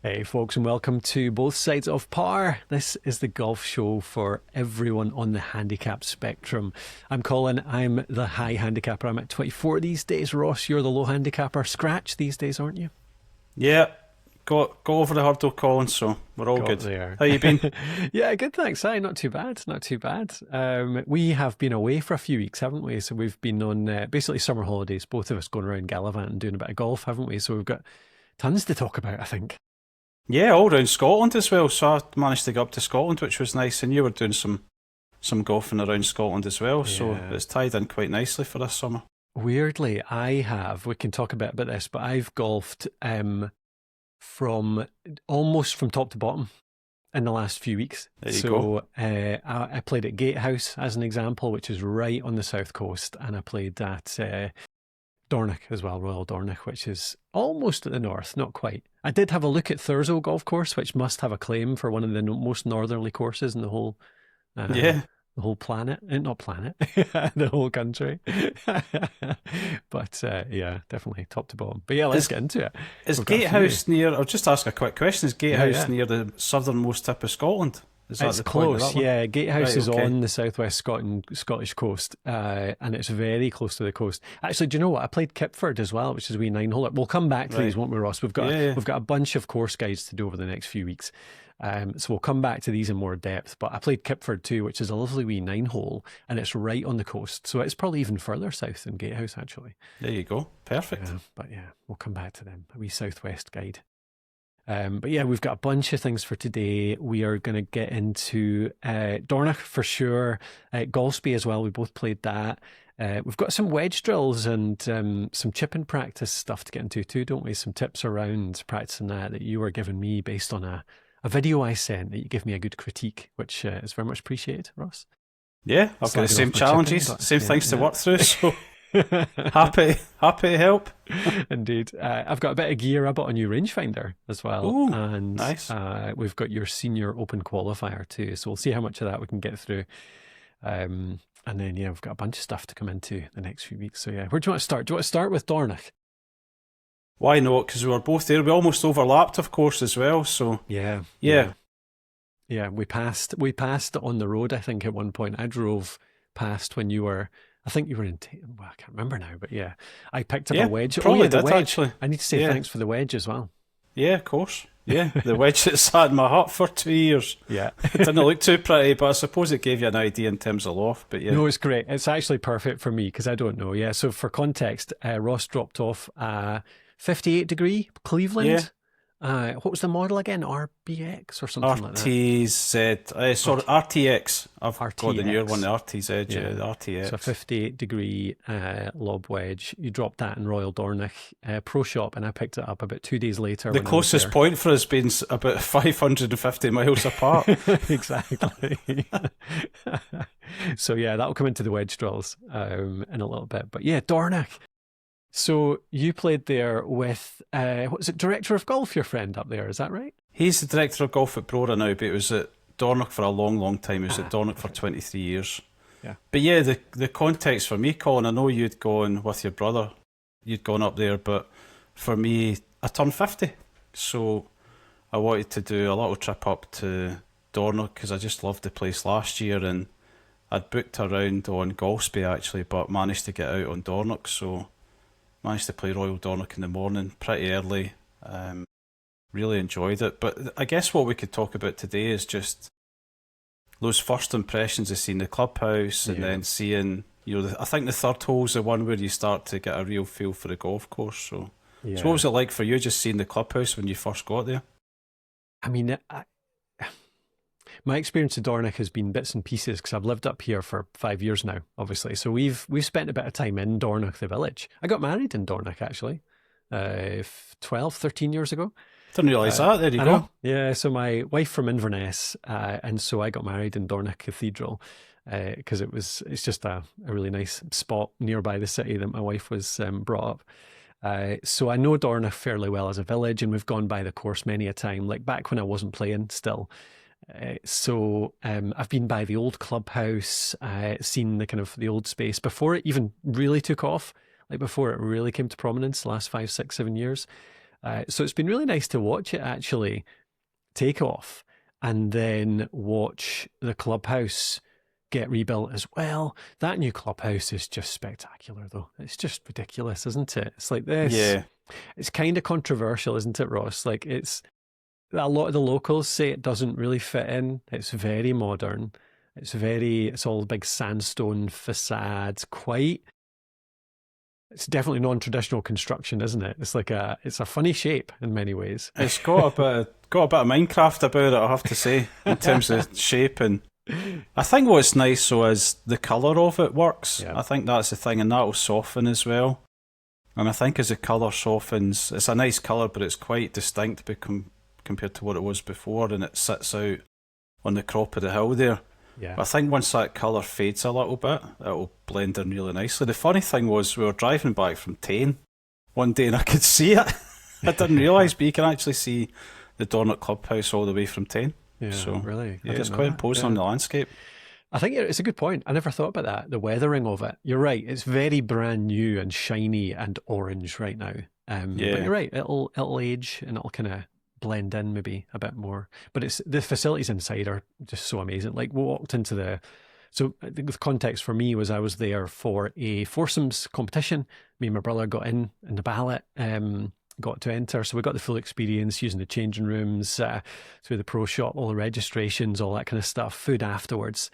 Hey, folks, and welcome to Both Sides of Par. This is the golf show for everyone on the handicap spectrum. I'm Colin. I'm the high handicapper. I'm at 24 these days. Ross, you're the low handicapper. Scratch these days, aren't you? Yeah, go over the hurdle, Colin, so we're all Got good. there. How you been? Yeah, good, thanks. Aye, not too bad, not too bad. We have been away for a few weeks, haven't we? So we've been on basically summer holidays, both of us going around gallivanting, doing a bit of golf, haven't we? So we've got tons to talk about, I think. Yeah, all around Scotland as well, so I managed to get up to Scotland, which was nice, and you were doing some golfing around Scotland as well, so Yeah. it's tied in quite nicely for this summer. Weirdly, we can talk a bit about this, but I've golfed from almost from top to bottom in the last few weeks. There you go. I played at Gatehouse as an example, which is right on the south coast, and I played at Dornoch as well, Royal Dornoch, which is almost at the north, not quite. I did have a look at Thurso Golf Course, which must have a claim for one of the most northerly courses in the whole Yeah. the whole planet, not planet, the whole country. But yeah, definitely top to bottom. But yeah, let's get into it. Is We've got a Gatehouse near, I'll just ask a quick question, is Gatehouse yeah. near the southernmost tip of Scotland? Is that It's the point of close, that one? yeah. Gatehouse Right, is okay. on the southwest Scottish coast, and it's very close to the coast. Actually, do you know what? I played Kipford as well, which is a wee 9-holer. We'll come back to Right. these, won't we, Ross? We've got Yeah. we've got a bunch of course guides to do over the next few weeks, so we'll come back to these in more depth. But I played Kipford too, which is a lovely wee 9-hole, and it's right on the coast, so it's probably even further south than Gatehouse actually. There you go. Perfect. But yeah, we'll come back to them. A wee southwest guide. But yeah, we've got a bunch of things for today. We are going to get into Dornoch for sure, Golspie as well. We both played that. We've got some wedge drills and some chip and practice stuff to get into too, don't we? Some tips around practicing that you were giving me based on a video I sent that you gave me a good critique, which is very much appreciated, Ross. Yeah, I've got the Slagging same off my challenges, chipping, but same yeah, things to yeah. work through, so happy to help. Indeed. I've got a bit of gear. I bought a new rangefinder as well. Ooh, and nice. We've got your senior open qualifier too. So we'll see how much of that we can get through. And then, yeah, we've got a bunch of stuff to come into the next few weeks. So, yeah, where do you want to start? Do you want to start with Dornoch? Why not? Because we were both there. We almost overlapped, of course, as well. So Yeah. yeah. We passed on the road, I think, at one point. I drove past when you were, I think you were in, well, I can't remember now, but yeah, I picked up Yeah, a wedge. probably yeah, the did, wedge. actually. I need to say Yeah. thanks for the wedge as well. Yeah, of course. Yeah, the wedge that sat in my hut for 2 years. Yeah. It didn't look too pretty, but I suppose it gave you an idea in terms of loft. But yeah, No, it's great. It's actually perfect for me because I don't know. Yeah. So for context, Ross dropped off 58 degree Cleveland. Yeah. What was the model again? RBX or something like that. RTZ, sorry, RTX. I've got the newer RTX. one, the RTZ, yeah, Yeah. the RTX. So a 58 degree lob wedge. You dropped that in Royal Dornoch Pro Shop, and I picked it up about 2 days later. The when I was closest there. point for us being about 550 miles apart. Exactly. So yeah, that'll come into the wedge drills in a little bit. But yeah, Dornoch. So you played there with what was it, director of golf, your friend up there? Is that right? He's the director of golf at Brora now, but it was at Dornoch for a long, long time. He was at Dornoch for 23 years. Yeah. But yeah, the context for me, Colin, I know you'd gone with your brother, you'd gone up there, but for me, I turned 50. So I wanted to do a little trip up to Dornoch because I just loved the place last year, and I'd booked a round on Golspie actually, but managed to get out on Dornoch, so managed to play Royal Dornoch in the morning pretty early. Really enjoyed it. But I guess what we could talk about today is just those first impressions of seeing the clubhouse and then seeing, I think the third hole's the one where you start to get a real feel for the golf course. So what was it like for you just seeing the clubhouse when you first got there? I mean, my experience of Dornoch has been bits and pieces because I've lived up here for 5 years now, obviously. So we've spent a bit of time in Dornoch, the village. I got married in Dornoch, actually, 12, 13 years ago. Didn't realise that. There you go. Know. Yeah, so my wife from Inverness, and so I got married in Dornoch Cathedral because it's just a really nice spot nearby the city that my wife was brought up. So I know Dornoch fairly well as a village, and we've gone by the course many a time, like back when I wasn't playing still. So I've been by the old clubhouse, seen the kind of the old space before it even really took off, like before it really came to prominence the last 5, 6, 7 years. So it's been really nice to watch it actually take off and then watch the clubhouse get rebuilt as well. That new clubhouse is just spectacular, though. It's just ridiculous, isn't it? It's like this. Yeah. It's kind of controversial, isn't it, Ross? Like, it's a lot of the locals say it doesn't really fit in. It's very modern. It's all big sandstone facades. It's definitely non-traditional construction, isn't it? It's a funny shape in many ways. It's got a bit of Minecraft about it, I have to say, in terms of shape. And I think what's nice though is the colour of it works. Yeah. I think that's the thing, and that'll soften as well. And I think as the colour softens, it's a nice colour, but it's quite distinct compared to what it was before, and it sits out on the crop of the hill there. Yeah. But I think once that colour fades a little bit, it'll blend in really nicely. The funny thing was, we were driving back from Tain one day and I could see it. I didn't realise, but you can actually see the Dornoch clubhouse all the way from Tain. Yeah, so, really? Yeah, it's quite imposing on the landscape. I think it's a good point. I never thought about that, the weathering of it. You're right. It's very brand new and shiny and orange right now. But you're right. It'll age and it'll kind of blend in maybe a bit more. But the facilities inside are just so amazing. Like, we walked into so the context for me was I was there for a foursomes competition. Me and my brother got in the ballot, got to enter. So we got the full experience using the changing rooms, through the pro shop, all the registrations, all that kind of stuff, food afterwards.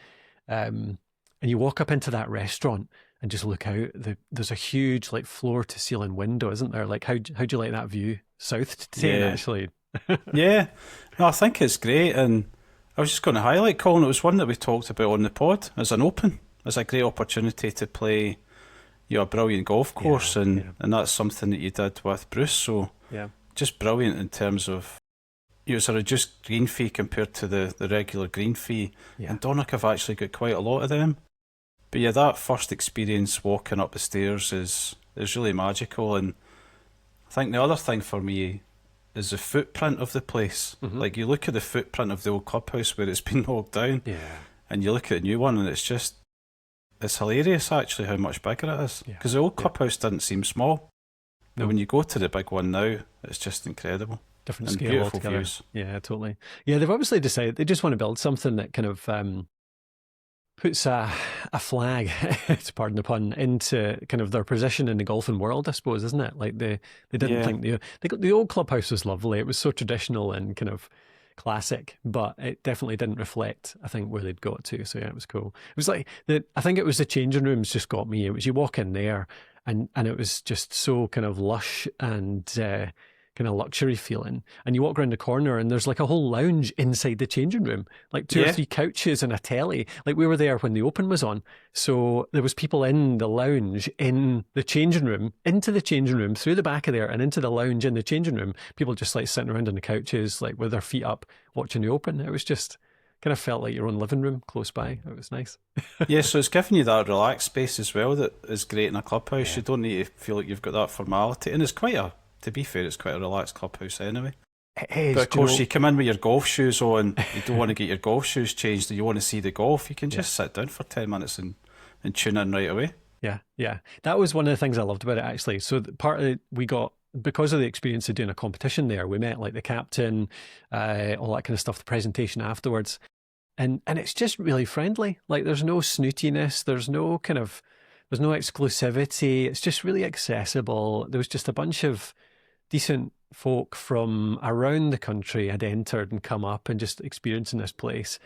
And you walk up into that restaurant and just look out. There's a huge like floor to ceiling window, isn't there? Like, how do you like that view south to Tain, actually? Yeah, no, I think it's great. And I was just going to highlight, Colin, it was one that we talked about on the pod as an open, as a great opportunity to play a brilliant golf course, and that's something that you did with Bruce. So just brilliant in terms of it's a reduced green fee compared to the regular green fee. And Dornoch have actually got quite a lot of them. But yeah, that first experience walking up the stairs is really magical. And I think the other thing for me is the footprint of the place. Mm-hmm. Like, you look at the footprint of the old clubhouse where it's been knocked down, and you look at the new one, and it's hilarious actually how much bigger it is. Because the old clubhouse didn't seem small. But when you go to the big one now, it's just incredible. Different and scale beautiful altogether. Views. Yeah, totally. Yeah, they've obviously decided they just want to build something that kind of puts a flag, to pardon the pun, into kind of their position in the golfing world, I suppose, isn't it? Like, they didn't think the old clubhouse was lovely. It was so traditional and kind of classic, but it definitely didn't reflect, I think, where they'd got to. So yeah, it was cool. It was like I think it was the changing rooms just got me. It was, you walk in there and it was just so kind of lush and kind of luxury feeling, and you walk around the corner and there's like a whole lounge inside the changing room, like two or three couches and a telly. Like, we were there when the Open was on, so there was people in the lounge, in the changing room, into the changing room, through the back of there and into the lounge in the changing room. People just like sitting around on the couches, like with their feet up, watching the Open. It was just kind of felt like your own living room close by. It was nice. Yeah, so it's giving you that relaxed space as well that is great in a clubhouse. You don't need to feel like you've got that formality, and it's to be fair, it's quite a relaxed clubhouse anyway. It is. But of course, you come in with your golf shoes on, you don't want to get your golf shoes changed, and you want to see the golf, you can just sit down for 10 minutes and tune in right away. Yeah. That was one of the things I loved about it, actually. So we got, because of the experience of doing a competition there, we met like the captain, all that kind of stuff, the presentation afterwards. And it's just really friendly. Like, there's no snootiness, there's no exclusivity. It's just really accessible. There was just a bunch of decent folk from around the country had entered and come up and just experiencing this place.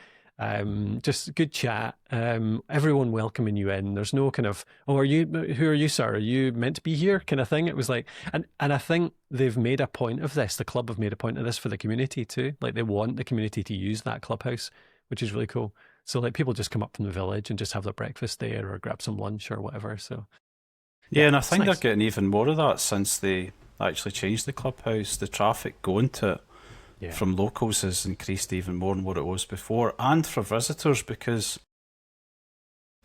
Just good chat. Everyone welcoming you in. There's no kind of, who are you, sir? Are you meant to be here? Kind of thing. It was like, and I think they've made a point of this. The club have made a point of this for the community too. Like, they want the community to use that clubhouse, which is really cool. So like, people just come up from the village and just have their breakfast there or grab some lunch or whatever. So yeah, and I think they're getting even more of that since they actually changed the clubhouse. The traffic going to it from locals has increased even more than what it was before, and for visitors, because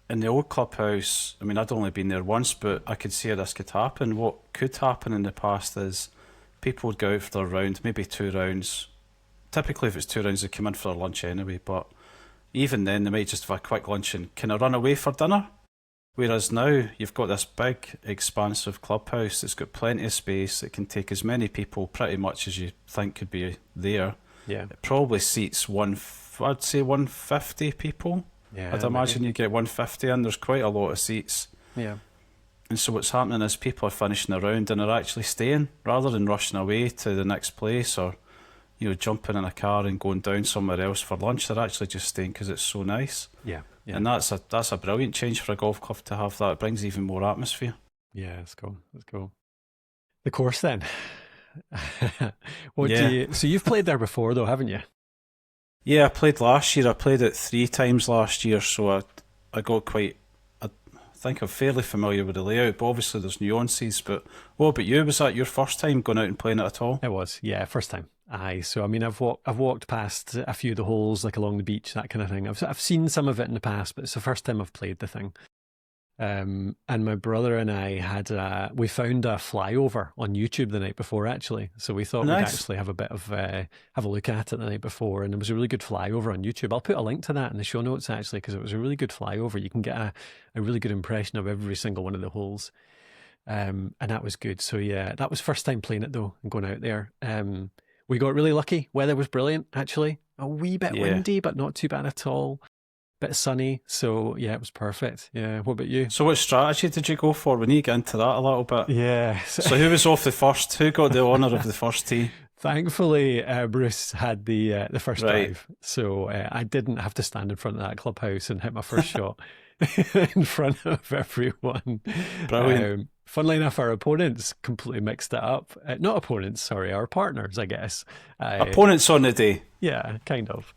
in the old clubhouse, I mean, I'd only been there once, but I could see how this could happen. What could happen in the past is people would go out for their round, maybe 2 rounds. Typically, if it's 2 rounds, they come in for their lunch anyway, but even then, they might just have a quick lunch and kind of run away for dinner. Whereas now you've got this big, expansive clubhouse that's got plenty of space that can take as many people pretty much as you think could be there. Yeah. It probably seats I'd say 150 people. Yeah. I'd imagine you get 150 in. There's quite a lot of seats. Yeah. And so what's happening is people are finishing a round and are actually staying rather than rushing away to the next place or, jumping in a car and going down somewhere else for lunch. They're actually just staying because it's so nice. Yeah. Yeah. And that's a brilliant change for a golf club to have that. It brings even more atmosphere. Yeah, it's cool. It's cool. The course then. So you've played there before though, haven't you? Yeah, I played last year. I played it 3 times last year, so I got quite. I think I'm fairly familiar with the layout, but obviously there's nuances. But what about you? Was that your first time going out and playing it at all? It was, yeah, first time. Aye, so I mean, I've walked past a few of the holes, like along the beach, that kind of thing. I've seen some of it in the past, but it's the first time I've played the thing. And my brother and I we found a flyover on YouTube the night before, actually. So we thought we'd actually have a bit of have a look at it the night before, and it was a really good flyover on YouTube. I'll put a link to that in the show notes actually, because it was a really good flyover. You can get a really good impression of every single one of the holes, and that was good. So yeah, that was first time playing it though, and going out there. We got really lucky. Weather was brilliant, actually. A wee bit windy, but not too bad at all. Bit sunny, so yeah, it was perfect. Yeah, what about you? So what strategy did you go for? We need to get into that a little bit. Yeah. So who was off the first? Who got the honour of the first tee? Thankfully, Bruce had the first drive, so I didn't have to stand in front of that clubhouse and hit my first shot in front of everyone. Brilliant. Funnily enough, our opponents completely mixed it up. Not opponents, sorry, our partners, I guess. Opponents on the day. Yeah, kind of.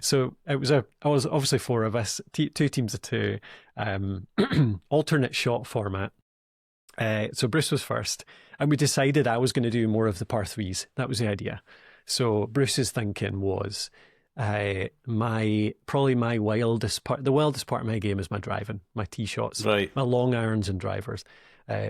So I was obviously 4 of us, 2 teams of 2, alternate shot format. So Bruce was first, and we decided I was going to do more of the par 3s. That was the idea. So Bruce's thinking was, the wildest part of my game is my driving, my tee shots, right, my long irons and drivers.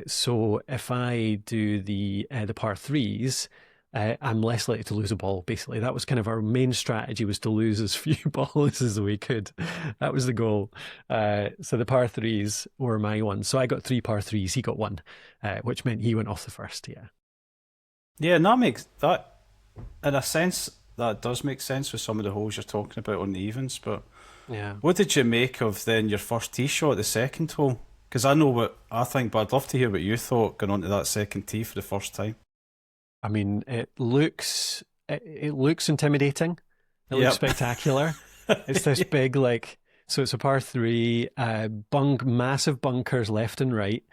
So if I do the par 3s, I'm less likely to lose a ball. Basically, that was kind of our main strategy, was to lose as few balls as we could. That was the goal. So the par 3s were my ones. So I got 3 par 3s. He got 1, which meant he went off the first. Yeah, and that makes that, in a sense, that does make sense with some of the holes you're talking about on the evens. But yeah, what did you make of then your first tee shot, the second hole? Because I know what I think, but I'd love to hear what you thought going onto that second tee for the first time. I mean, it looks intimidating. It looks spectacular. It's this big, so it's a par 3, massive bunkers left and right,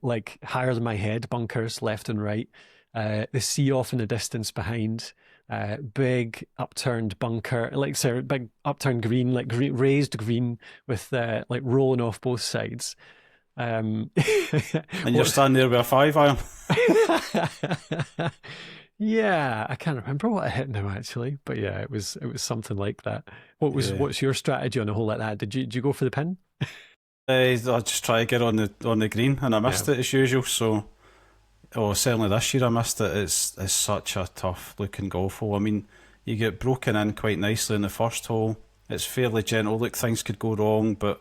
like higher than my head bunkers left and right. The sea off in the distance behind. Big upturned bunker, big upturned green, raised green with rolling off both sides. And you're standing there with a 5-iron. Yeah, I can't remember what I hit now actually, but yeah, it was something like that. What's your strategy on a hole like that? Did you go for the pin? I just try to get on the green, and I missed it as usual. So. Oh, certainly this year I missed it. It's such a tough looking golf hole. I mean, you get broken in quite nicely in the first hole. It's fairly gentle. Look, things could go wrong, but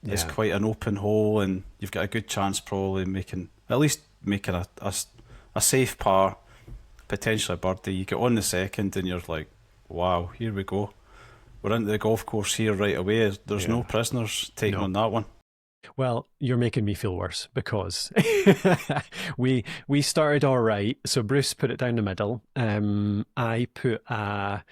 it's quite an open hole, and you've got a good chance probably making a safe par, potentially a birdie. You get on the second, and you're like, wow, here we go. We're into the golf course here right away. There's no prisoners taking on that one. Well, you're making me feel worse, because we started all right. So Bruce put it down the middle. I put on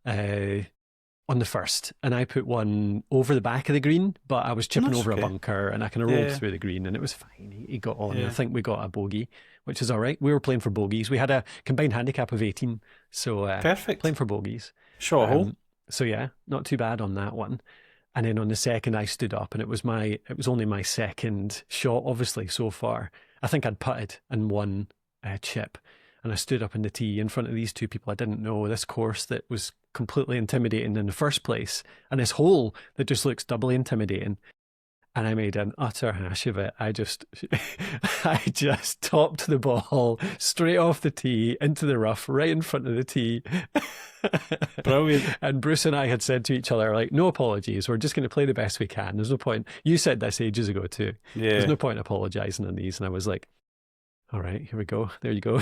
the first, and I put one over the back of the green, but I was chipping over a bunker, and I kind of rolled through the green, and it was fine. He got on. I think we got a bogey, which is all right. We were playing for bogeys. We had a combined handicap of 18, so perfect. Playing for bogeys. Short hole. So yeah, not too bad on that one. And then on the second, I stood up, and it was only my second shot, obviously, so far. I think I'd putted and won a chip, and I stood up in the tee in front of these 2 people I didn't know, this course that was completely intimidating in the first place, and this hole that just looks doubly intimidating. And I made an utter hash of it. I just topped the ball straight off the tee into the rough, right in front of the tee. Brilliant. And Bruce and I had said to each other, like, no apologies. We're just going to play the best we can. There's no point. You said this ages ago too. There's Yeah. no point apologizing on these. And I was like, all right, here we go. There you go.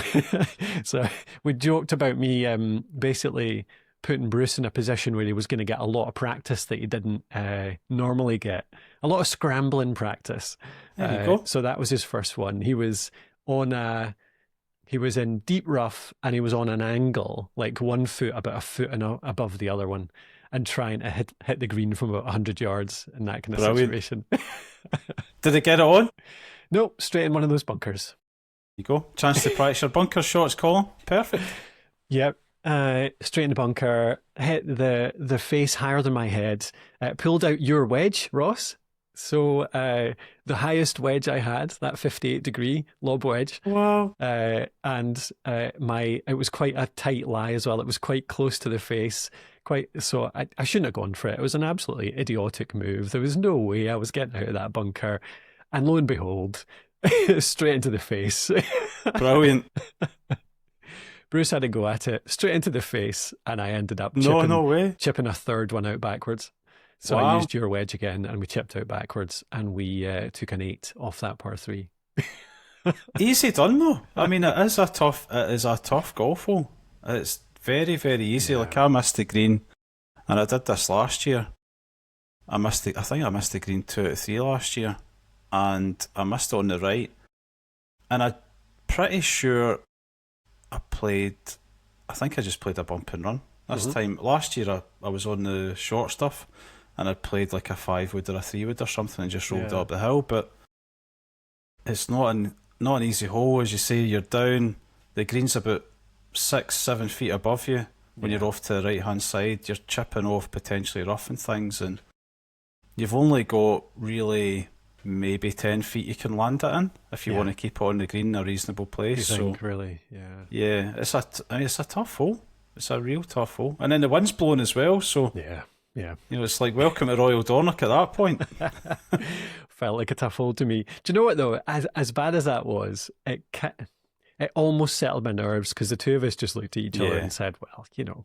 So we joked about me basically putting Bruce in a position where he was going to get a lot of practice that he didn't normally get. A lot of scrambling practice. There you go. So that was his first one. He was in deep rough and he was on an angle, like 1 foot, about a foot above the other one, and trying to hit the green from about 100 yards in that kind of situation. Did it get it on? Nope, straight in one of those bunkers. You go. Chance to practice your bunker shots, Colin. Perfect. Yep. Straight in the bunker, hit the face higher than my head, pulled out your wedge, Ross. So the highest wedge I had, that 58-degree lob wedge. Wow. And it was quite a tight lie as well. It was quite close to the face. So I shouldn't have gone for it. It was an absolutely idiotic move. There was no way I was getting out of that bunker. And lo and behold, straight into the face. Brilliant. Bruce had to go at it straight into the face, and I ended up chipping a third one out backwards. So I used your wedge again, and we chipped out backwards, and we took an 8 off that par 3. Easy done though. I mean, it is a tough golf hole. It's very, very easy. Yeah. Like I missed the green, and I did this last year. I think I missed the green 2 out of 3 last year, and I missed it on the right. And I'm pretty sure I think I just played a bump and run this time. Last year I was on the short stuff, and I played like a 5-wood or a 3-wood or something and just rolled it up the hill. But it's not an easy hole, as you say. You're down, the green's about 6-7 feet above you when you're off to the right hand side. You're chipping off, potentially roughing things, and you've only got really maybe 10 feet you can land it in if you want to keep it on the green in a reasonable place. You think, really? Yeah, it's a tough hole. It's a real tough hole, and then the wind's blowing as well. So yeah. You know, it's like welcome to Royal Dornoch at that point. Felt like a tough hole to me. Do you know what though? As bad as that was, it almost settled my nerves, because the two of us just looked at each other and said, "Well, you know,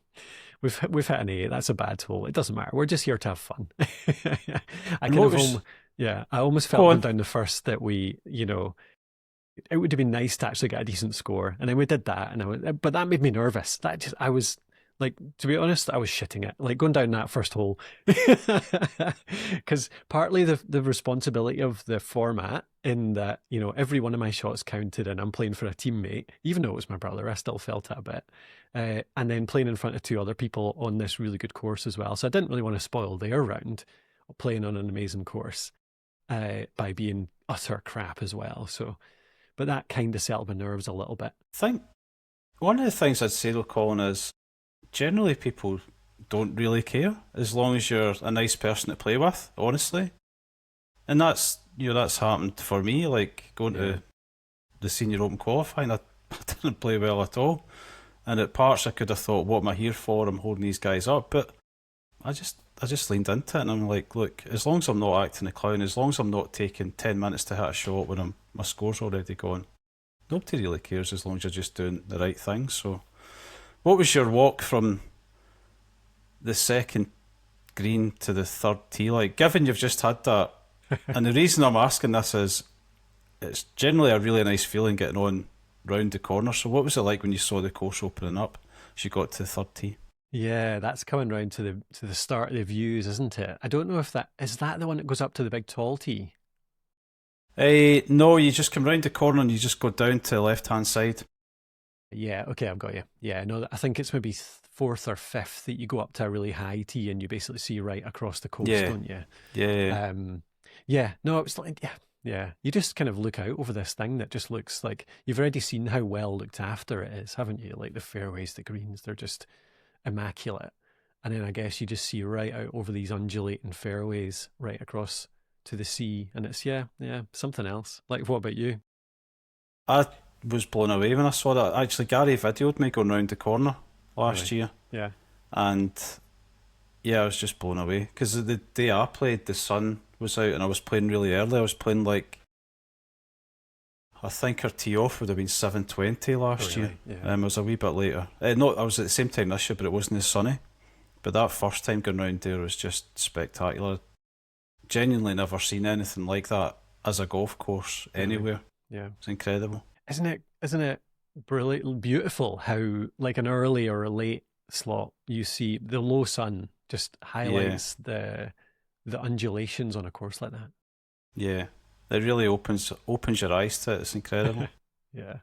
we've hit an 8. That's a bad hole. It doesn't matter. We're just here to have fun." I almost felt going down the first that we, you know, it would have been nice to actually get a decent score, and then we did that, but that made me nervous. I was like, to be honest, I was shitting it, like going down that first hole, because partly the responsibility of the format in that, you know, every one of my shots counted, and I'm playing for a teammate, even though it was my brother, I still felt it a bit, and then playing in front of 2 other people on this really good course as well. So I didn't really want to spoil their round playing on an amazing course by being utter crap as well. So, but that kind of settled my nerves a little bit. I think one of the things I'd say though, Colin, is generally people don't really care as long as you're a nice person to play with, honestly. And that's happened for me, like going to the Senior Open qualifying, I didn't play well at all. And at parts I could have thought, what am I here for? I'm holding these guys up. But I just leaned into it, and I'm like, look, as long as I'm not acting a clown, as long as I'm not taking 10 minutes to hit a shot when my score's already gone, nobody really cares as long as you're just doing the right thing. So what was your walk from the second green to the third tee like, given you've just had that? And the reason I'm asking this is it's generally a really nice feeling getting on round the corner. So what was it like when you saw the course opening up as you got to the third tee? Yeah, that's coming round to the start of the views, isn't it? I don't know if that the one that goes up to the big tall tee. No, you just come round the corner and you just go down to the left hand side. Yeah, okay, I've got you. Yeah, no, I think it's maybe 4th or 5th that you go up to a really high tee and you basically see right across the coast, don't you? Yeah. No, it was like, yeah. You just kind of look out over this thing that just looks like you've already seen how well looked after it is, haven't you? Like the fairways, the greens, they're just immaculate. And then I guess you just see right out over these undulating fairways right across to the sea, and it's something else. Like, what about you? I was blown away when I saw that. Actually, Gary videoed me going round the corner last year. Yeah. And yeah, I was just blown away because the day I played, the sun was out and I was playing really early. I was playing like I think our tee off would have been 7:20 last Oh, year. really? Yeah. It was a wee bit later. No, I was at the same time this year, but it wasn't as sunny. But that first time going round there was just spectacular. Genuinely never seen anything like that as a golf course anywhere. Yeah. It's incredible. Isn't it brilliant, beautiful how like an early or a late slot you see the low sun just highlights the undulations on a course like that. Yeah. It really opens your eyes to it. It's incredible. Yeah,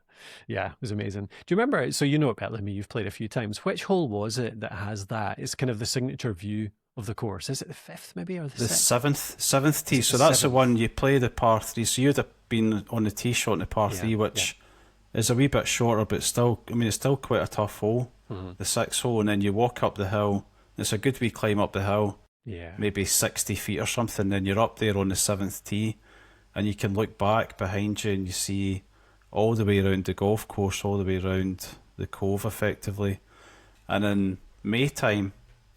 it was amazing. Do you remember? So you know it better than me. You've played a few times. Which hole was it that has that? It's kind of the signature view of the course. Is it the fifth, maybe, or the sixth? Seventh tee. So that's the one you play the par three. So you'd have been on the tee shot in the par three, which is a wee bit shorter, but still, I mean, it's still quite a tough hole. Mm-hmm. The sixth hole, and then you walk up the hill. It's a good wee climb up the hill. Yeah, maybe 60 feet or something. Then you're up there on the seventh tee, and you can look back behind you and you see all the way around the golf course, all the way around the cove effectively. And in May time,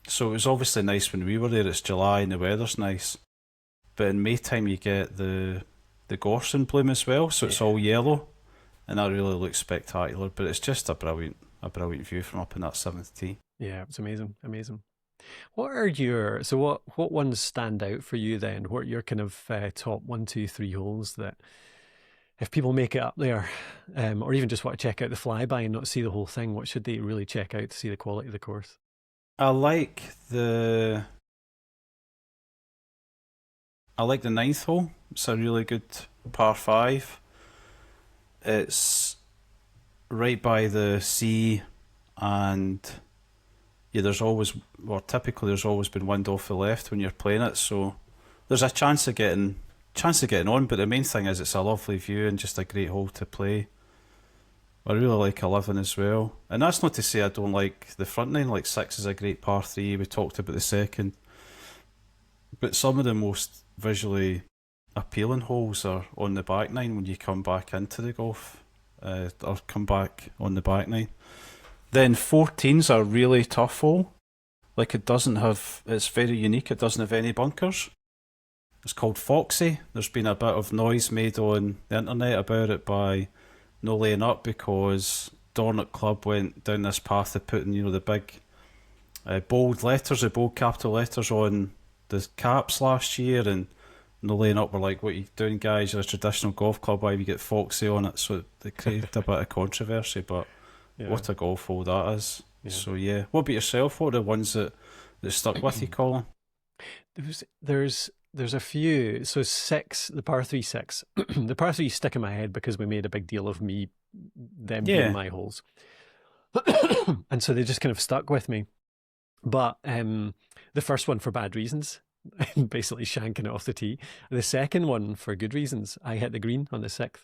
so it was obviously nice when we were there, it's July and the weather's nice, but in May time you get the gorse in bloom as well, so it's all yellow, and that really looks spectacular. But it's just a brilliant view from up in that seventh tee. Yeah, it's amazing. What are what ones stand out for you then? What are your kind of top 1, 2, 3 holes that if people make it up there, or even just want to check out the flyby and not see the whole thing, what should they really check out to see the quality of the course? I like the ninth hole. It's a really good par 5. It's right by the sea, and typically there's always been wind off the left when you're playing it, so there's a chance of getting on. But the main thing is it's a lovely view and just a great hole to play. I really like 11 as well, and that's not to say I don't like the front nine. Like 6 is a great par 3. We talked about the second, but some of the most visually appealing holes are on the back nine when you come back into the golf, or come back on the back nine. Then 14's a really tough hole. Like it's very unique. It doesn't have any bunkers. It's called Foxy. There's been a bit of noise made on the internet about it by no laying up, because Dornoch Club went down this path of putting, the big bold capital letters on the caps last year, and no laying up were like, "What are you doing, guys? You're a traditional golf club. Why have you get Foxy on it?" So it created a bit of controversy, but what a golf hole that is. Yeah. So what about yourself? What are the ones that stuck with you, Colin? There's a few. So 6, the par 3 6. The par 3 stick in my head because we made a big deal of them being my holes. And so they just kind of stuck with me. But the first one for bad reasons, basically shanking it off the tee. The second one for good reasons, I hit the green on the 6th.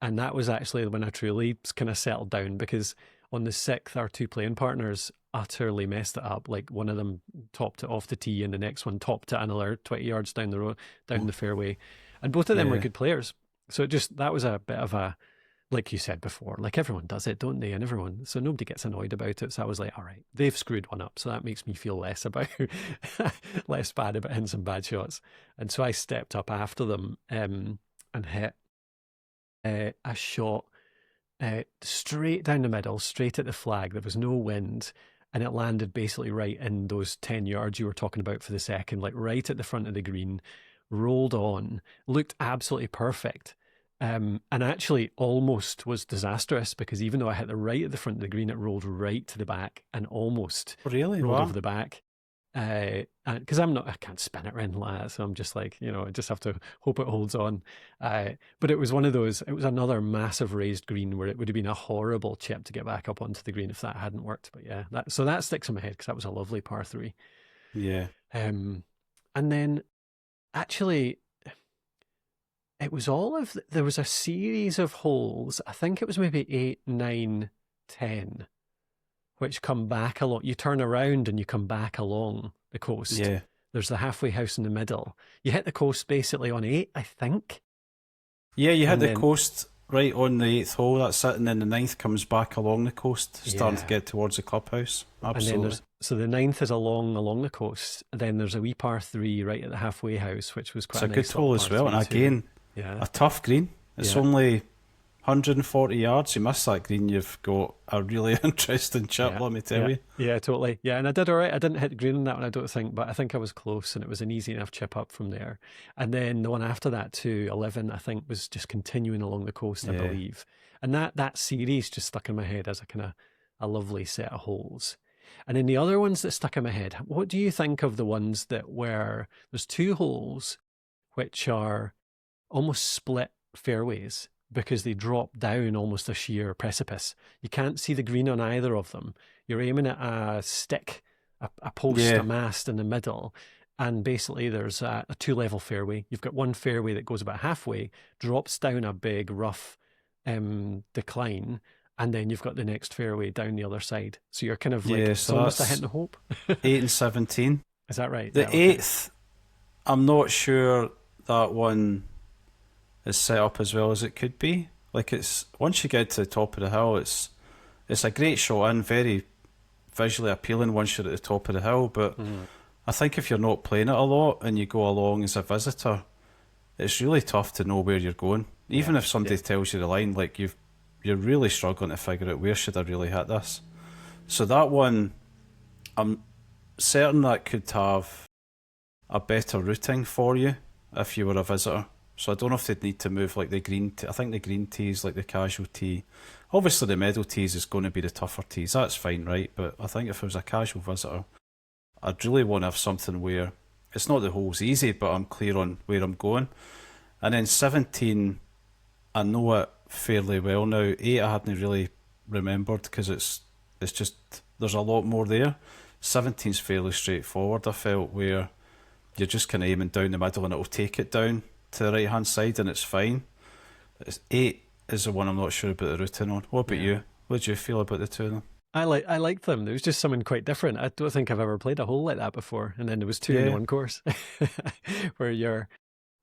And that was actually when I truly kind of settled down, because on the 6th, our 2 playing partners utterly messed it up. Like one of them topped it off the tee and the next one topped it another 20 yards down the road, down the fairway. And both of them were good players. So that was a bit of a, like you said before, like everyone does it, don't they? And so nobody gets annoyed about it. So I was like, all right, they've screwed one up. So that makes me feel less bad about hitting some bad shots. And so I stepped up after them and hit a shot straight down the middle, straight at the flag. There was no wind, and it landed basically right in those 10 yards you were talking about for the second, like right at the front of the green, rolled on, looked absolutely perfect. And actually almost was disastrous, because even though I hit the right at the front of the green, it rolled right to the back and almost rolled over the back. Because I can't spin it around like that, so I'm just like, I just have to hope it holds on. But it was one of those, it was another massive raised green where it would have been a horrible chip to get back up onto the green if that hadn't worked. But yeah, that sticks in my head because that was a lovely par 3. Yeah. And then actually, it was there was a series of holes, I think it was maybe 8, 9, 10, which come back a lot. You turn around and you come back along the coast. Yeah. There's the halfway house in the middle. You hit the coast basically on 8, I think. Yeah, you hit the coast right on the 8th hole. That's it, and then the 9th comes back along the coast, starting to get towards the clubhouse. Absolutely. And then so the 9th is along the coast. And then there's a wee par 3 right at the halfway house, which was quite a nice good hole as well. And again, a tough green. It's only 140 yards. You miss that green, you've got a really interesting chip, let me tell you. Yeah, totally. Yeah, and I did all right. I didn't hit the green on that one, I don't think, but I think I was close, and it was an easy enough chip up from there. And then the one after that, to 11, I think, was just continuing along the coast, I believe. And that series just stuck in my head as a kind of a lovely set of holes. And then the other ones that stuck in my head, what do you think of the ones that were, there's 2 holes which are almost split fairways, because they drop down almost a sheer precipice. You can't see the green on either of them. You're aiming at a stick, a post, a mast in the middle, and basically there's a 2-level fairway. You've got one fairway that goes about halfway, drops down a big rough decline, and then you've got the next fairway down the other side. So you're kind of like, it's almost a hit and hope. 8 and 17. Is that right? The 8th, I'm not sure that one is set up as well as it could be. Like, it's, once you get to the top of the hill, it's a great shot in, very visually appealing once you're at the top of the hill, but I think if you're not playing it a lot and you go along as a visitor, it's really tough to know where you're going. Even if somebody tells you the line, like, you're really struggling to figure out, where should I really hit this? So that one, I'm certain that could have a better routing for you if you were a visitor. So I don't know if they'd need to move like the green I think the green tees, like the casual tee. Obviously the medal tees is going to be the tougher tees, that's fine, right? But I think if I was a casual visitor, I'd really want to have something where it's not the hole's easy, but I'm clear on where I'm going. And then 17, I know it fairly well now. 8 I hadn't really remembered, because it's just, there's a lot more there. 17's fairly straightforward, I felt, where you're just kind of aiming down the middle and it'll take it down to the right hand side and it's fine. 8 is the one I'm not sure about the routing on. What about you? What did you feel about the 2 of them? I liked them. There was just something quite different. I don't think I've ever played a hole like that before. And then there was 2 in one course where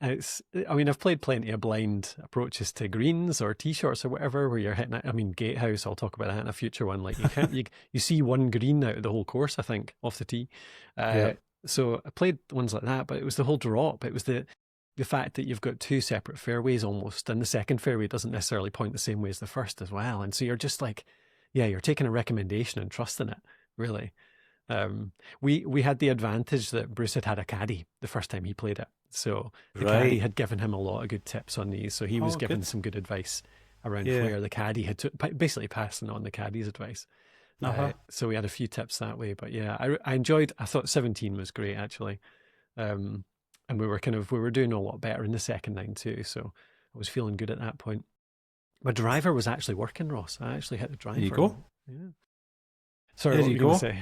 I've played plenty of blind approaches to greens or tee shots or whatever, where you're hitting it. I mean, Gatehouse, I'll talk about that in a future one. Like, you can't, you see one green out of the whole course, I think, off the tee. So I played ones like that, but it was the whole drop. It was the fact that you've got 2 separate fairways almost, and the second fairway doesn't necessarily point the same way as the first as well. And so you're just like, you're taking a recommendation and trusting it, really. We had the advantage that Bruce had a caddy the first time he played it. So the caddy had given him a lot of good tips on these. So he was given some good advice around where the caddy had basically passing on the caddy's advice. So we had a few tips that way. But I thought 17 was great, actually. And we were doing a lot better in the second 9 too. So I was feeling good at that point. My driver was actually working, Ross. I actually hit the driver. There you go. Yeah. Sorry, what were you going to say?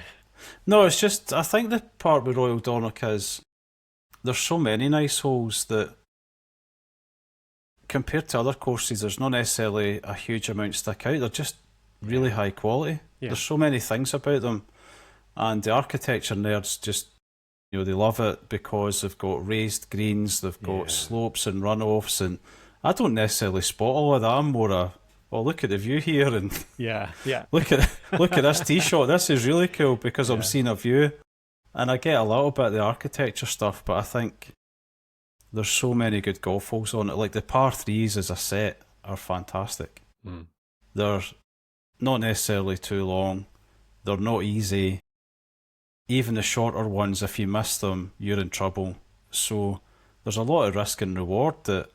No, it's just, I think the part with Royal Dornoch is there's so many nice holes that compared to other courses, there's not necessarily a huge amount stick out. They're just really high quality. There's so many things about them. And the architecture nerds just, they love it because they've got raised greens, they've got slopes and runoffs, and I don't necessarily spot all of that. I'm more look at the view here, and look at this tee shot. This is really cool because I'm seeing a view, and I get a little bit of the architecture stuff, but I think there's so many good golf holes on it. Like the par 3s as a set are fantastic. They're not necessarily too long. They're not easy. Even the shorter ones, if you miss them, you're in trouble. So there's a lot of risk and reward that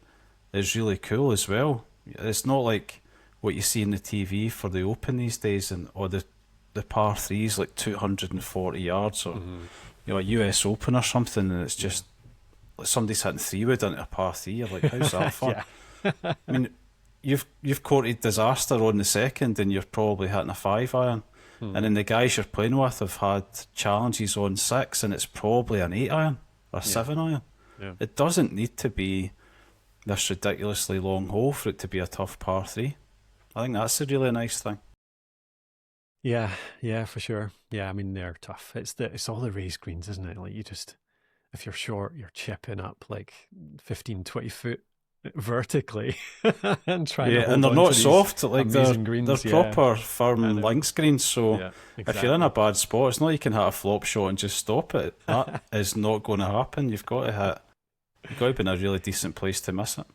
is really cool as well. It's not like what you see in the TV for the Open these days, or the par 3s like 240 yards, or a US Open or something, and it's just like somebody's hitting 3-wood into a par 3. You're like, how's that fun? I mean, you've courted disaster on the second, and you're probably hitting a 5-iron. And then the guys you're playing with have had challenges on 6, and it's probably an 8-iron or a 7-iron. It doesn't need to be this ridiculously long hole for it to be a tough par 3. I think that's a really nice thing. Yeah, for sure. Yeah, I mean, they're tough. It's all the raised greens, isn't it? Like, if you're short, you're chipping up like 15, 20 foot vertically and trying to hold and they're on not to soft, like greens. they're proper firm links greens, so if you're in a bad spot, it's not you can hit a flop shot and just stop it. That is not going to happen. You've got to be in a really decent place to miss it.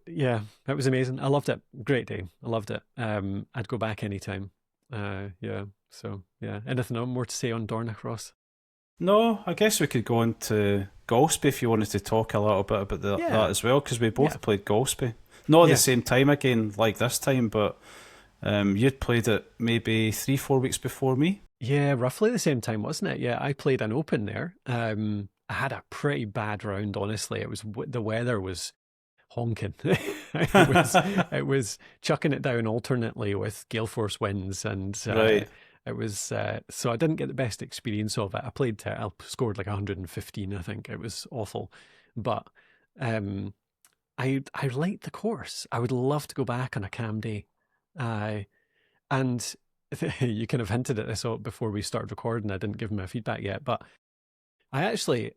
Yeah, it was amazing. I loved it. Great day. I loved it. I'd go back anytime. Yeah. So yeah. Anything more to say on Dornoch, Ross? No, I guess we could go on to Golspie if you wanted to talk a little bit about Yeah. that as well, because we Yeah. both played Golspie. Not at the Yeah. same time again, like this time, but you'd played it maybe 3, 4 weeks before me. Yeah, roughly the same time, wasn't it? Yeah, I played an open there. I had a pretty bad round, honestly. It was the weather was honking. It was chucking it down alternately with gale force winds, and Right. it was so I didn't get the best experience of it. I scored like 115, I think. It was awful, but um, I liked the course. I would love to go back on a cam day. Uh, and you kind of hinted at this before we started recording. I didn't give him my feedback yet, but I actually,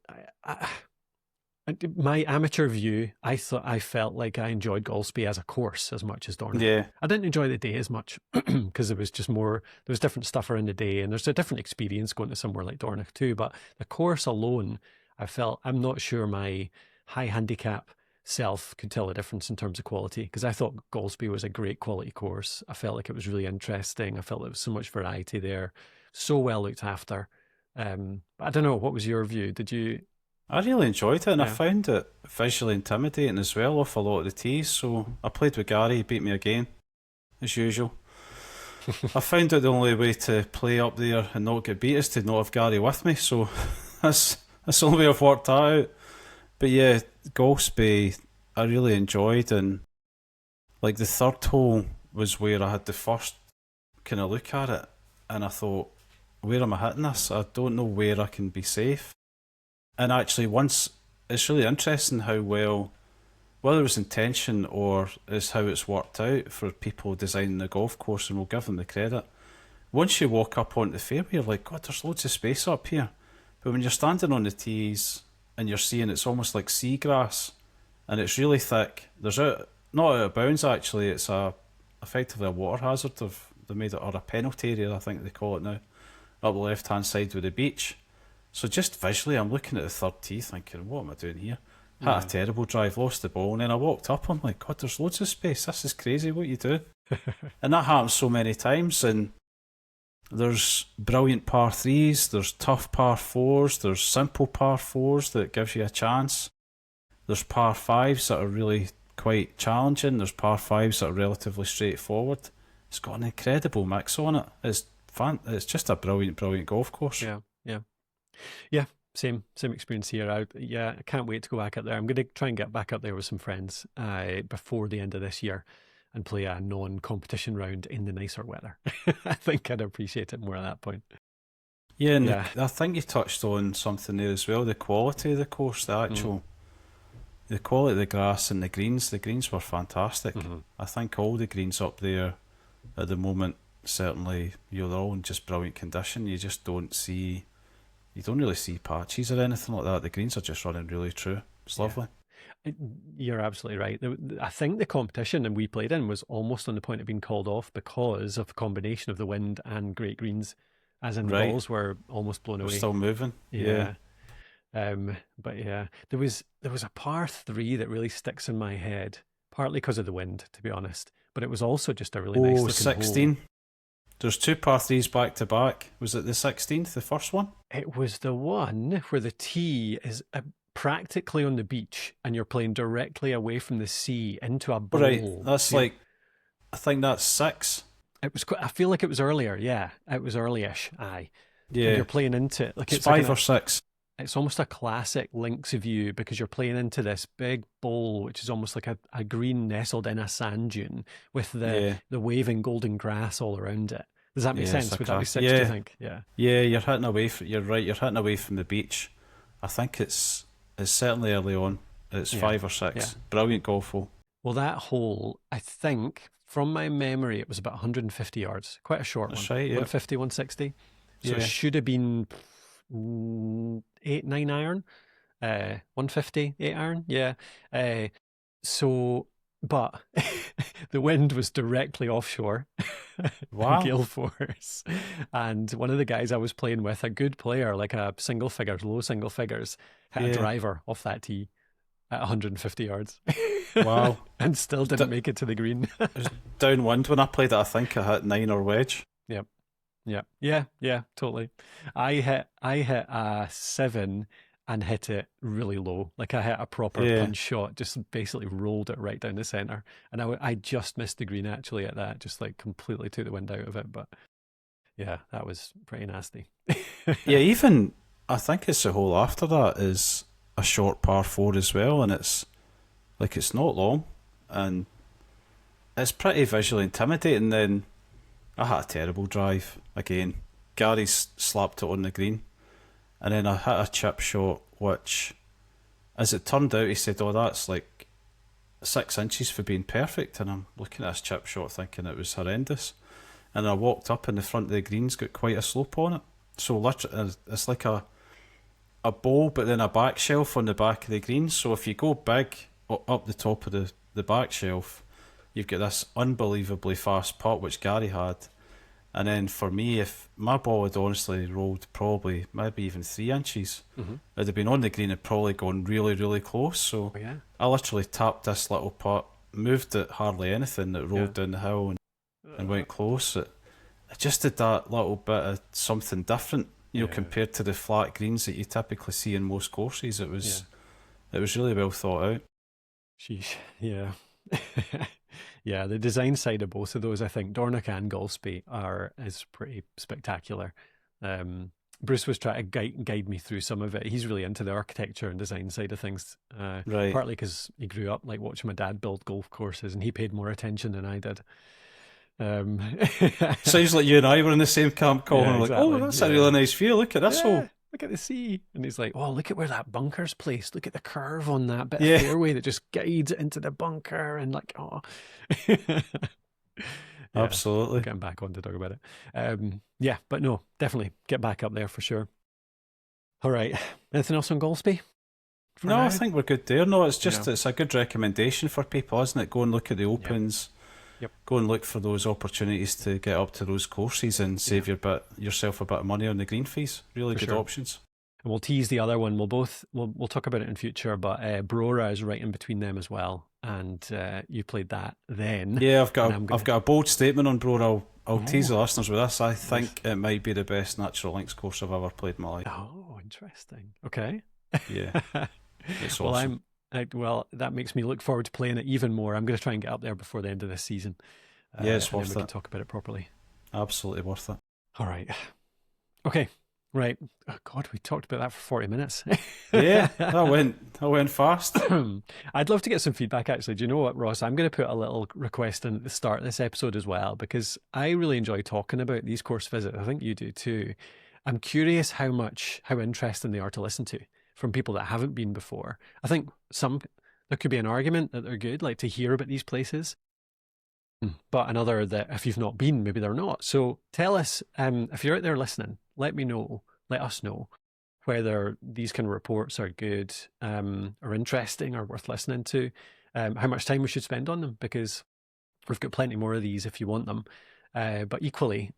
my amateur view, I felt like I enjoyed Golspie as a course as much as Dornoch. Yeah. I didn't enjoy the day as much because it was just more. There was different stuff around the day, and there's a different experience going to somewhere like Dornoch too. But the course alone, I'm not sure my high handicap self could tell the difference in terms of quality, because I thought Golspie was a great quality course. I felt like it was really interesting. I felt there was so much variety there, so well looked after. But I don't know. What was your view? Did you? I really enjoyed it, and I Yeah. found it visually intimidating as well off a lot of the tees. So I played with Gary, he beat me again, as usual. I found out the only way to play up there and not get beat is to not have Gary with me, so that's the only way I've worked that out. But yeah, Golspie I really enjoyed, and like the third hole was where I had the first kind of look at it, and I thought, where am I hitting this? I don't know where I can be safe. And actually, once it's really interesting how well, whether it's intention or is how it's worked out for people designing the golf course, and we'll give them the credit. Once you walk up onto the fairway, you're like, God, there's loads of space up here. But when you're standing on the tees and you're seeing it's almost like seagrass, and it's really thick. Not out of bounds actually. It's effectively a water hazard. They made it, or a penalty area, I think they call it now, up the left hand side with the beach. So just visually, I'm looking at the third tee, thinking, what am I doing here? Had a terrible drive, lost the ball, and then I walked up. I'm like, God, there's loads of space. This is crazy what you do. And that happens so many times. And there's brilliant par threes, there's tough par fours, there's simple par fours that gives you a chance. There's par fives that are really quite challenging. There's par fives that are relatively straightforward. It's got an incredible mix on it. It's It's just a brilliant, brilliant golf course. Yeah, yeah, yeah. Same experience here. I can't wait to go back up there. I'm going to try and get back up there with some friends before the end of this year and play a non-competition round in the nicer weather. I think I'd appreciate it more at that point. Yeah, and I think you touched on something there as well. The quality of the course, the quality of the grass and the greens. The greens were fantastic. I think all the greens up there at the moment, certainly, they're all in just brilliant condition. You don't really see patches or anything like that. The greens are just running really true. It's lovely. You're absolutely right. I think the competition and we played in was almost on the point of being called off because of the combination of the wind and great greens, as in the balls were almost blown away. Still moving. Yeah. But yeah, there was a par three that really sticks in my head, partly because of the wind, to be honest. But it was also just a really nice looking 16. hole. There's 2 par threes back to back. Was it the 16th, the first one? It was the one where the tee is practically on the beach and you're playing directly away from the sea into a bowl. Right, that's I think that's 6. It was. I feel like it was earlier. Yeah, it was early-ish. Aye. Yeah. And you're playing into it like it's 5 or 6. It's almost a classic links view because you're playing into this big bowl, which is almost like a green nestled in a sand dune with the waving golden grass all around it. Does that make sense? Would that be 6, do you think? Yeah. Yeah, you're hitting away you're right, you're hitting away from the beach. I think it's certainly early on. It's 5 or 6. Yeah. Brilliant golf hole. Well, that hole, I think, from my memory, it was about 150 yards. Quite a short That's one. right, yeah. 150, 160. So it should have been 8, 9 iron. 150, 8 iron. Yeah. But the wind was directly offshore. Wow. Gale force. And one of the guys I was playing with, a good player, like a low single figures, hit a driver off that tee at 150 yards. Wow. And still didn't make it to the green. It was downwind when I played it. I think I hit 9 or wedge. Yep. Yeah, totally. I hit a 7 and hit it really low. Like I hit a proper Yeah. punch shot, just basically rolled it right down the center. And I just missed the green actually at that, just like completely took the wind out of it. But yeah, that was pretty nasty. Yeah, even I think it's the hole after that is a short par 4 as well, and it's not long, and it's pretty visually intimidating. Then I had a terrible drive again. Gary slapped it on the green, and then I hit a chip shot, which, as it turned out, he said, "Oh, that's like 6 inches for being perfect." And I'm looking at this chip shot, thinking it was horrendous. And I walked up, and the front of the green's got quite a slope on it. So literally, it's like a bowl, but then a back shelf on the back of the green. So if you go big up the top of the back shelf, you've got this unbelievably fast putt, which Gary had. And then for me, if my ball had honestly rolled probably maybe even 3 inches, it'd have been on the green and probably gone really, really close. So I literally tapped this little putt, moved it hardly anything, that rolled down the hill and went close. It just did that little bit of something different, you know, compared to the flat greens that you typically see in most courses. It was really well thought out. Sheesh, yeah. Yeah, the design side of both of those, I think, Dornoch and Golspie is pretty spectacular. Bruce was trying to guide me through some of it. He's really into the architecture and design side of things, Right. partly because he grew up like watching my dad build golf courses, and he paid more attention than I did. Sounds like you and I were in the same camp, Colin. Yeah, Like, exactly. oh, that's a really nice view. Look at this hole. Look at the sea. And he's like, oh, look at where that bunker's placed. Look at the curve on that bit of Yeah. fairway that just guides it into the bunker. And like, oh. Yeah, Absolutely. getting back on to talk about it. Yeah, but no, definitely get back up there for sure. All right. Anything else on Golspie? No, now? I think we're good there. No, it's just it's a good recommendation for people, isn't it? Go and look at the opens. Yep. Go and look for those opportunities to get up to those courses and save yourself a bit of money on the green fees. Really For good sure. options. And we'll tease the other one. We'll talk about it in future, but Brora is right in between them as well. And you played that then. Yeah, I've got a bold statement on Brora. I'll tease the listeners with this. I think it might be the best natural links course I've ever played in my life. Oh, interesting. Okay. Yeah, it's Well, awesome. well, that makes me look forward to playing it even more. I'm going to try and get up there before the end of this season. Yeah, it's and then worth we can it. talk about it properly. Absolutely worth it. All right. Okay. Right. Oh, God, we talked about that for 40 minutes. Yeah, that went fast. I'd love to get some feedback, actually. Do you know what, Ross? I'm going to put a little request in at the start of this episode as well, because I really enjoy talking about these course visits. I think you do too. I'm curious how interesting they are to listen to from people that haven't been before. I think there could be an argument that they're good, like to hear about these places. But another that if you've not been, maybe they're not. So tell us, if you're out there listening, let us know whether these kind of reports are good, or interesting, or worth listening to, how much time we should spend on them, because we've got plenty more of these if you want them. But equally,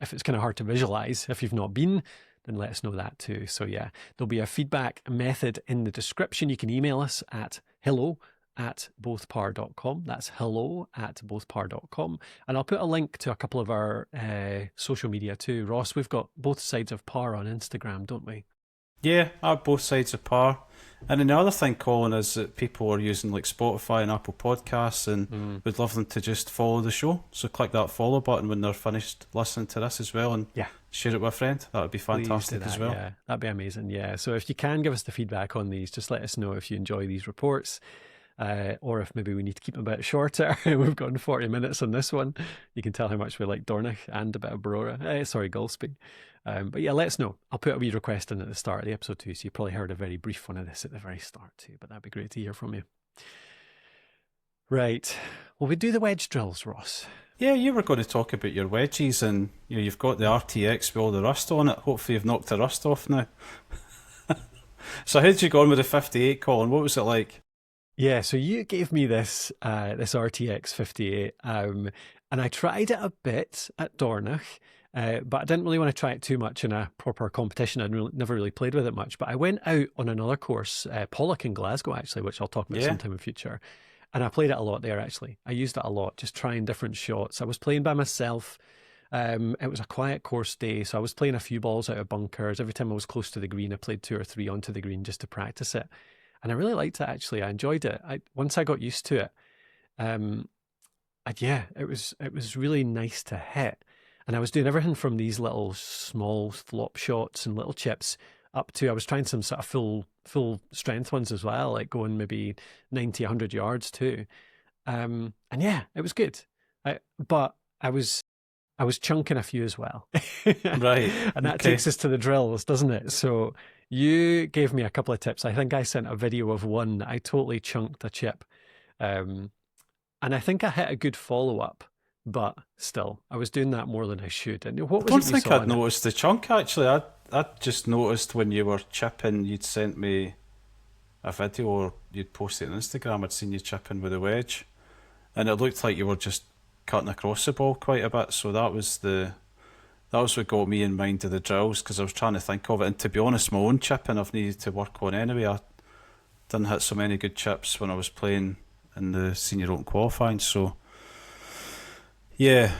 if it's kind of hard to visualize, if you've not been, then let us know that too. So yeah, there'll be a feedback method in the description. You can email us at hello@bothpar.com. That's hello@bothpar.com. And I'll put a link to a couple of our social media too. Ross, we've got both sides of par on Instagram, don't we? Yeah, I have both sides of par. And then the other thing, Colin, is that people are using like Spotify and Apple Podcasts, and we'd love them to just follow the show. So click that follow button when they're finished listening to this as well, and share it with a friend. That would be fantastic as well. Yeah, that'd be amazing. Yeah. So if you can give us the feedback on these, just let us know if you enjoy these reports. Or if maybe we need to keep them a bit shorter. We've gone 40 minutes on this one. You can tell how much we like Dornoch and a bit of Brora. Golspie. But yeah, let us know. I'll put a wee request in at the start of the episode too, so you probably heard a very brief one of this at the very start too, but that'd be great to hear from you. Right. Well, we do the wedge drills, Ross. Yeah, you were going to talk about your wedges, and you've got the RTX with all the rust on it. Hopefully you've knocked the rust off now. So how did you go on with the 58, Colin? What was it like? Yeah, so you gave me this RTX 58, and I tried it a bit at Dornoch, but I didn't really want to try it too much in a proper competition. I'd never really played with it much, but I went out on another course, Pollock in Glasgow, actually, which I'll talk about sometime in future. And I played it a lot there, actually. I used it a lot, just trying different shots. I was playing by myself. It was a quiet course day, so I was playing a few balls out of bunkers. Every time I was close to the green, I played 2 or 3 onto the green just to practice it. And I really liked it, actually. I enjoyed it. Once I got used to it, yeah, it was really nice to hit. And I was doing everything from these little small flop shots and little chips up to I was trying some sort of full strength ones as well, like going maybe 90, 100 yards too. And yeah, it was good. But I was chunking a few as well. Right. And that Okay. takes us to the drills, doesn't it? So you gave me a couple of tips. I think I sent a video of one that I totally chunked a chip. And I think I hit a good follow-up, but still, I was doing that more than I should. And what I was don't it you think saw I'd in it? noticed the chunk actually. I just noticed when you were chipping, you'd sent me a video or you'd posted it on Instagram. I'd seen you chipping with a wedge, and it looked like you were just cutting across the ball quite a bit. So that was what got me in mind of the drills, because I was trying to think of it. And to be honest, my own chipping I've needed to work on anyway. I didn't hit so many good chips when I was playing in the senior open qualifying. So yeah,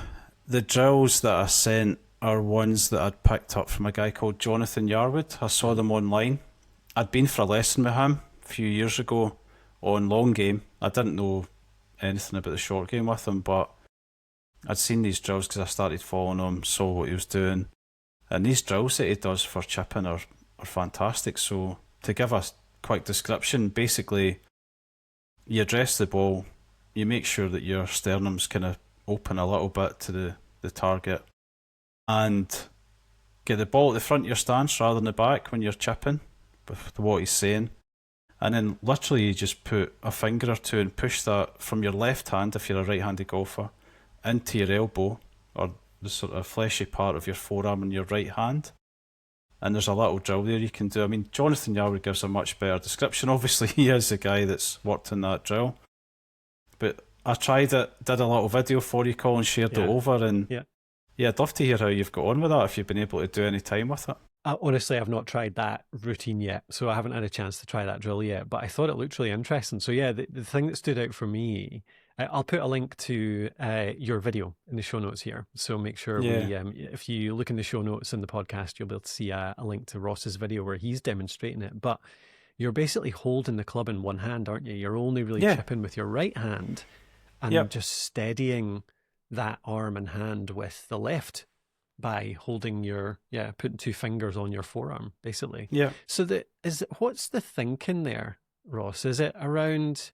the drills that I sent are ones that I'd picked up from a guy called Jonathan Yarwood. I saw them online. I'd been for a lesson with him a few years ago on long game. I didn't know anything about the short game with him, but I'd seen these drills because I started following him, saw what he was doing. And these drills that he does for chipping are fantastic. So to give a quick description, basically you address the ball, you make sure that your sternum's kind of open a little bit to the target, and get the ball at the front of your stance rather than the back when you're chipping, with what he's saying. And then literally you just put a finger or two and push that from your left hand, if you're a right-handed golfer, into your elbow, or the sort of fleshy part of your forearm in your right hand. And there's a little drill there you can do. I mean, Jonathan Yarwood gives a much better description. Obviously, he is the guy that's worked in that drill. But I tried it, did a little video for you, Colin, shared it over, and yeah, I'd love to hear how you've got on with that, if you've been able to do any time with it. Honestly, I've not tried that routine yet, so I haven't had a chance to try that drill yet, but I thought it looked really interesting. So yeah, the thing that stood out for me, I'll put a link to your video in the show notes here. So make sure if you look in the show notes in the podcast, you'll be able to see a link to Ross's video where he's demonstrating it. But you're basically holding the club in one hand, aren't you? You're only really chipping with your right hand and just steadying that arm and hand with the left by holding putting 2 fingers on your forearm, basically. Yeah. So what's the thinking there, Ross? Is it around?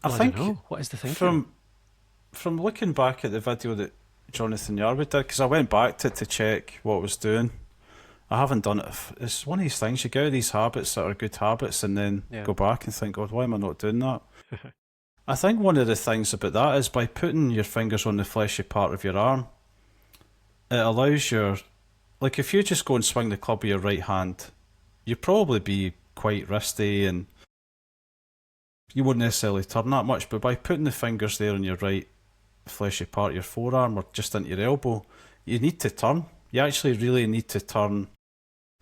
I think, don't know. What is the thinking? From looking back at the video that Jonathan Yarwood did, because I went back to check what I was doing. I haven't done it. It's one of these things, you get out of these habits that are good habits and then go back and think, God, why am I not doing that? I think one of the things about that is by putting your fingers on the fleshy part of your arm, it allows like if you just go and swing the club with your right hand, you'd probably be quite wristy and you wouldn't necessarily turn that much, but by putting the fingers there on your right fleshy part of your forearm or just into your elbow, you need to turn. You actually really need to turn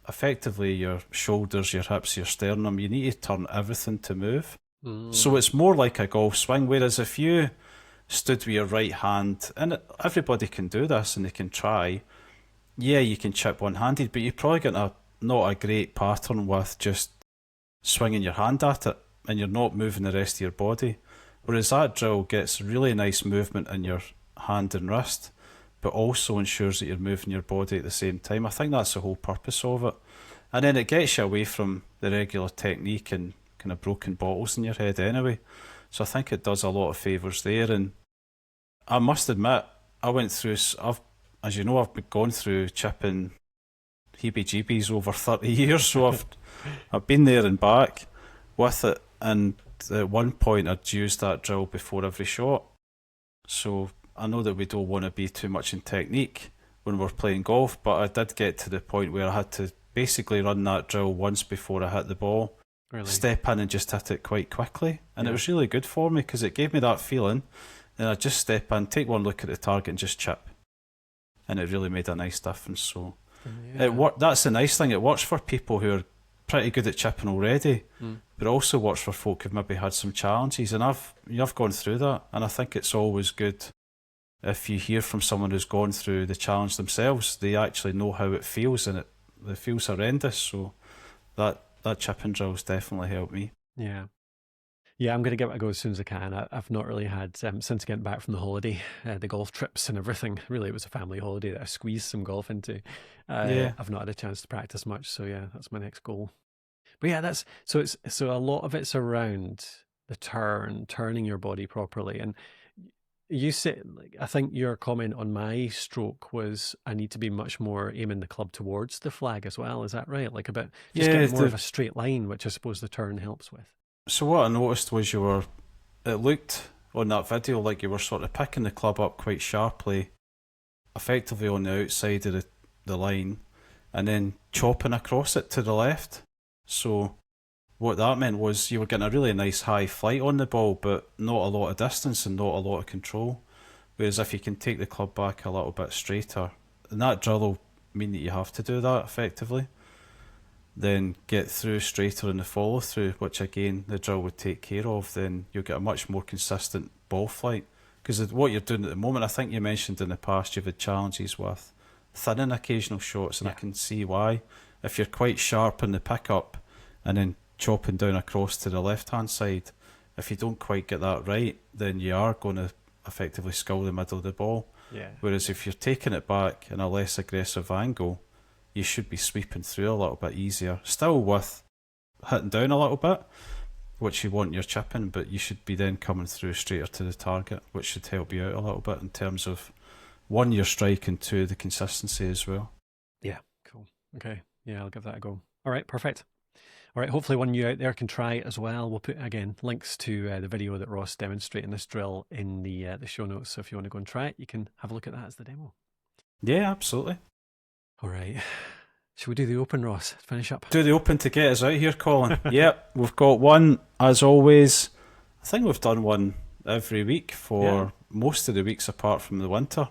effectively your shoulders, your hips, your sternum. You need to turn everything to move. So it's more like a golf swing, whereas if you stood with your right hand, and everybody can do this and they can try, you can chip one-handed, but you're probably got not a great pattern with just swinging your hand at it and you're not moving the rest of your body. Whereas that drill gets really nice movement in your hand and wrist, but also ensures that you're moving your body at the same time. I think that's the whole purpose of it. And then it gets you away from the regular technique and kind of broken bottles in your head anyway. So I think it does a lot of favours there. And I must admit, I went through, as you know, I've been going through chipping heebie-jeebies over 30 years, so I've been there and back with it. And at one point I'd used that drill before every shot. So I know that we don't want to be too much in technique when we're playing golf, but I did get to the point where I had to basically run that drill once before I hit the ball. Really? Step in and just hit it quite quickly. And it was really good for me because it gave me that feeling. Then I'd just step in, take one look at the target and just chip. And it really made a nice difference. So that's the nice thing. It works for people who are pretty good at chipping already, but also watch for folk who've maybe had some challenges, and I've gone through that, and I think it's always good if you hear from someone who's gone through the challenge themselves. They actually know how it feels, and it feels horrendous. So that chipping drill's definitely helped me. Yeah. Yeah, I'm going to give it a go as soon as I can. I've not really had, since getting back from the holiday, the golf trips and everything. Really, it was a family holiday that I squeezed some golf into. Yeah. I've not had a chance to practice much, so yeah, that's my next goal. But yeah, so a lot of it's around the turning your body properly. And you said, like, I think your comment on my stroke was I need to be much more aiming the club towards the flag as well. Is that right? Like just getting more of a straight line, which I suppose the turn helps with. So what I noticed was it looked on that video like you were sort of picking the club up quite sharply, effectively on the outside of the line, and then chopping across it to the left. So what that meant was you were getting a really nice high flight on the ball, but not a lot of distance and not a lot of control. Whereas if you can take the club back a little bit straighter, and that drill will mean that you have to do that effectively, then get through straighter in the follow through, which again the drill would take care of, then you'll get a much more consistent ball flight. Because what you're doing at the moment, I think you mentioned in the past you've had challenges with thinning occasional shots, and I can see why. If you're quite sharp in the pickup and then chopping down across to the left hand side, if you don't quite get that right, then you are going to effectively scull the middle of the ball. Whereas if you're taking it back in a less aggressive angle, you should be sweeping through a little bit easier, still with hitting down a little bit, which you want your chipping, but you should be then coming through straighter to the target, which should help you out a little bit in terms of, one, your strike, and two, the consistency as well. Yeah, cool. Okay, yeah, I'll give that a go. All right, perfect. All right, hopefully one of you out there can try it as well. We'll put, again, links to the video that Ross demonstrating this drill in the show notes, so if you want to go and try it, you can have a look at that as the demo. Yeah, absolutely. All right. Should we do the Open, Ross? Finish up. Do the Open to get us out here, Colin. Yep, we've got one, as always. I think we've done one every week for most of the weeks apart from the winter.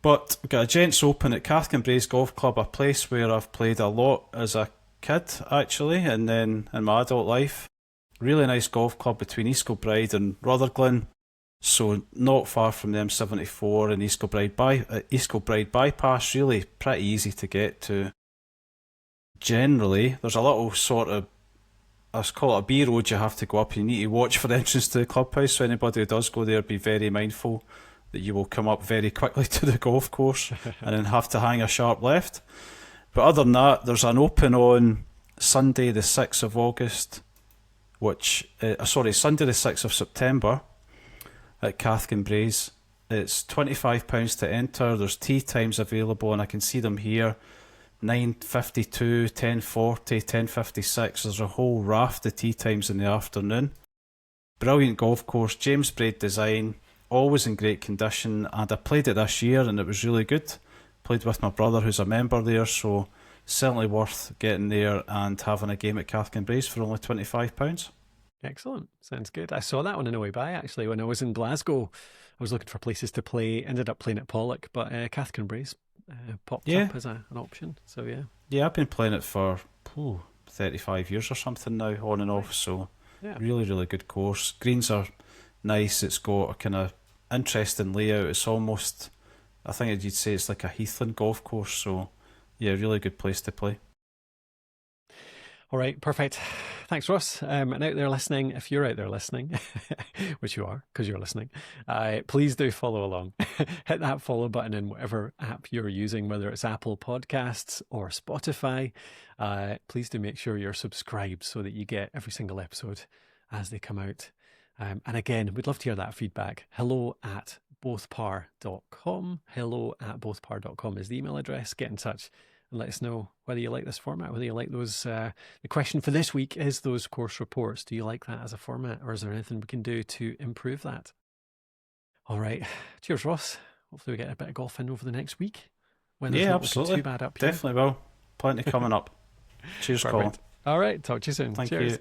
But we've got a Gents Open at Cathkin Braes Golf Club, a place where I've played a lot as a kid, actually, and then in my adult life. Really nice golf club between East Kilbride and Rutherglen. So not far from the M74 and East Kilbride bypass, really pretty easy to get to. Generally, there's a little sort of, I call it a B road you have to go up. You need to watch for the entrance to the clubhouse, so anybody who does go there, be very mindful that you will come up very quickly to the golf course and then have to hang a sharp left. But other than that, there's an Open on Sunday the 6th of August, Sunday the 6th of September, at Cathkin Braes. It's £25 to enter. There's tee times available, and I can see them here: 9:52, 10:40, 10:56. There's a whole raft of tee times in the afternoon. Brilliant golf course, James Braid design, always in great condition, and I played it this year and it was really good. Played with my brother who's a member there, so certainly worth getting there and having a game at Cathkin Braes for only £25. Excellent. Sounds good. I saw that one on the way by, actually, when I was in Glasgow. I was looking for places to play, ended up playing at Pollock, but Cathkin Braes popped up as an option. So, yeah. Yeah, I've been playing it for 35 years or something now, on and off. So, really, really good course. Greens are nice. It's got a kind of interesting layout. It's almost, I think you'd say it's like a heathland golf course. So, yeah, really good place to play. All right, perfect. Thanks, Ross. And out there listening, if you're out there listening, which you are, because you're listening, please do follow along. Hit that follow button in whatever app you're using, whether it's Apple Podcasts or Spotify. Please do make sure you're subscribed so that you get every single episode as they come out. And again, we'd love to hear that feedback. hello@bothpar.com. hello@bothpar.com is the email address. Get in touch and let us know whether you like this format, whether you like those. The question for this week is those course reports. Do you like that as a format, or is there anything we can do to improve that? All right. Cheers, Ross. Hopefully we get a bit of golf in over the next week. When there's not absolutely. Too bad up here. Definitely will. Plenty coming up. Cheers, Colin. All right. Talk to you soon. Thank Cheers. you.